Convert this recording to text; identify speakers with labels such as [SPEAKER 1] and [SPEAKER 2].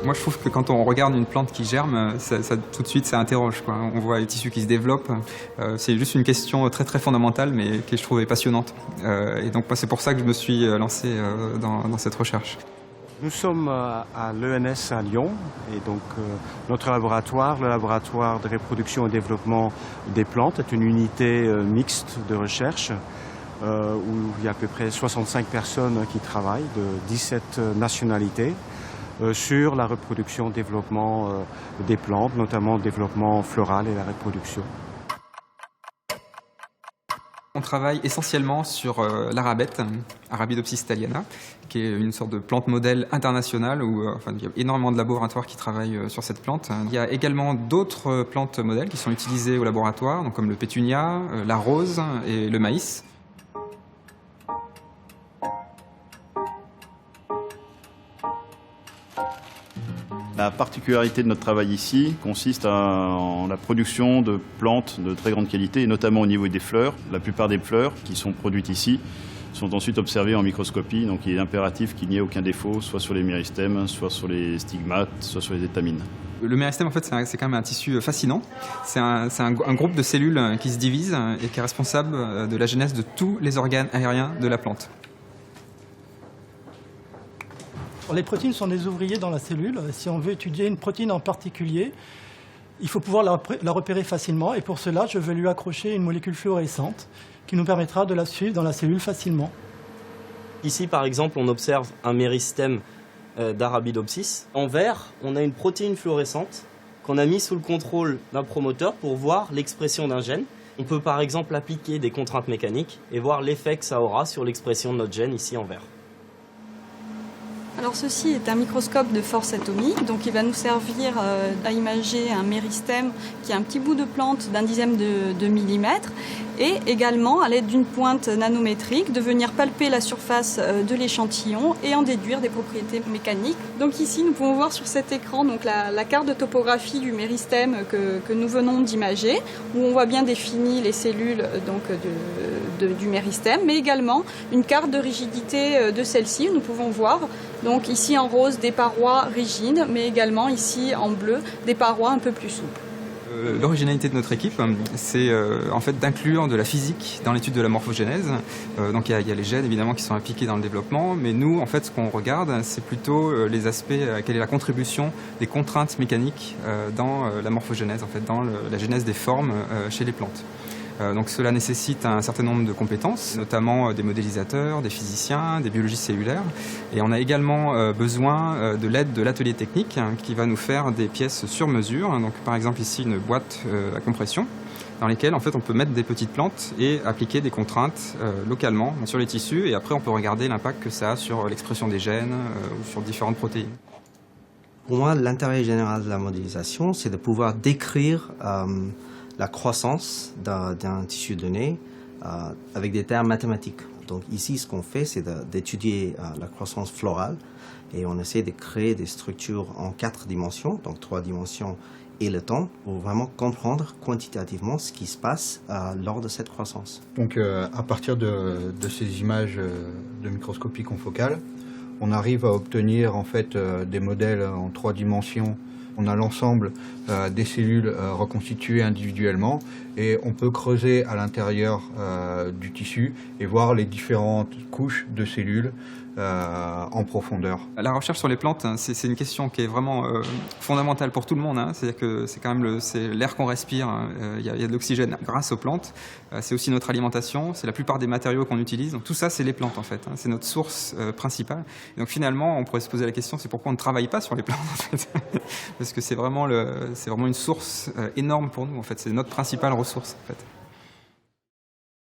[SPEAKER 1] Moi, je trouve que quand on regarde une plante qui germe, tout de suite, ça interroge, quoi. On voit les tissus qui se développent. C'est juste une question très très fondamentale, mais que je trouvais passionnante. Et donc, c'est pour ça que je me suis lancé dans cette recherche.
[SPEAKER 2] Nous sommes à l'ENS à Lyon et donc notre laboratoire, le laboratoire de reproduction et développement des plantes, est une unité mixte de recherche où il y a à peu près 65 personnes qui travaillent de 17 nationalités sur la reproduction et développement des plantes, notamment le développement floral et la reproduction.
[SPEAKER 1] On travaille essentiellement sur l'arabette, Arabidopsis thaliana, qui est une sorte de plante modèle internationale où il y a énormément de laboratoires qui travaillent sur cette plante. Il y a également d'autres plantes modèles qui sont utilisées au laboratoire, donc comme le pétunia, la rose et le maïs.
[SPEAKER 3] La particularité de notre travail ici consiste en la production de plantes de très grande qualité, et notamment au niveau des fleurs. La plupart des fleurs qui sont produites ici sont ensuite observées en microscopie, donc il est impératif qu'il n'y ait aucun défaut, soit sur les méristèmes, soit sur les stigmates, soit sur les étamines.
[SPEAKER 1] Le méristème, en fait, c'est quand même un tissu fascinant. C'est un groupe de cellules qui se divisent et qui est responsable de la genèse de tous les organes aériens de la plante.
[SPEAKER 4] Les protéines sont des ouvriers dans la cellule. Si on veut étudier une protéine en particulier, il faut pouvoir la repérer facilement. Et pour cela, je vais lui accrocher une molécule fluorescente qui nous permettra de la suivre dans la cellule facilement.
[SPEAKER 5] Ici, par exemple, on observe un méristème d'Arabidopsis. En vert, on a une protéine fluorescente qu'on a mise sous le contrôle d'un promoteur pour voir l'expression d'un gène. On peut par exemple appliquer des contraintes mécaniques et voir l'effet que ça aura sur l'expression de notre gène ici en vert.
[SPEAKER 6] Alors ceci est un microscope de force atomique, donc il va nous servir à imager un méristème qui est un petit bout de plante d'un dixième de millimètre, et également à l'aide d'une pointe nanométrique de venir palper la surface de l'échantillon et en déduire des propriétés mécaniques. Donc ici nous pouvons voir sur cet écran donc la carte de topographie du méristème que nous venons d'imager, où on voit bien définies les cellules donc, du méristème, mais également une carte de rigidité de celle-ci où nous pouvons voir donc ici en rose des parois rigides, mais également ici en bleu des parois un peu plus souples.
[SPEAKER 1] L'originalité de notre équipe, c'est en fait d'inclure de la physique dans l'étude de la morphogénèse. Donc il y a les gènes évidemment qui sont impliqués dans le développement, mais nous en fait ce qu'on regarde c'est plutôt les aspects, quelle est la contribution des contraintes mécaniques dans la morphogénèse, en fait, dans la genèse des formes chez les plantes. Donc cela nécessite un certain nombre de compétences, notamment des modélisateurs, des physiciens, des biologistes cellulaires. Et on a également besoin de l'aide de l'atelier technique qui va nous faire des pièces sur mesure. Donc par exemple ici une boîte à compression dans lesquelles en fait on peut mettre des petites plantes et appliquer des contraintes localement sur les tissus. Et après on peut regarder l'impact que ça a sur l'expression des gènes ou sur différentes protéines.
[SPEAKER 7] Pour moi, l'intérêt général de la modélisation, c'est de pouvoir décrire la croissance d'un tissu donné avec des termes mathématiques. Donc ici, ce qu'on fait, c'est d'étudier la croissance florale et on essaie de créer des structures en 4 dimensions, donc 3 dimensions et le temps, pour vraiment comprendre quantitativement ce qui se passe lors de cette croissance.
[SPEAKER 8] Donc à partir de ces images de microscopie confocale, on arrive à obtenir en fait des modèles en 3 dimensions. On a l'ensemble des cellules reconstituées individuellement et on peut creuser à l'intérieur du tissu et voir les différentes couches de cellules en profondeur.
[SPEAKER 1] La recherche sur les plantes, c'est une question qui est vraiment fondamentale pour tout le monde. C'est-à-dire que c'est quand même l'air qu'on respire. Il y a de l'oxygène grâce aux plantes. C'est aussi notre alimentation. C'est la plupart des matériaux qu'on utilise. Donc tout ça, c'est les plantes en fait. C'est notre source principale. Et donc finalement, on pourrait se poser la question, c'est pourquoi on ne travaille pas sur les plantes en fait. Parce que c'est vraiment une source énorme pour nous en fait. C'est notre principale ressource en fait.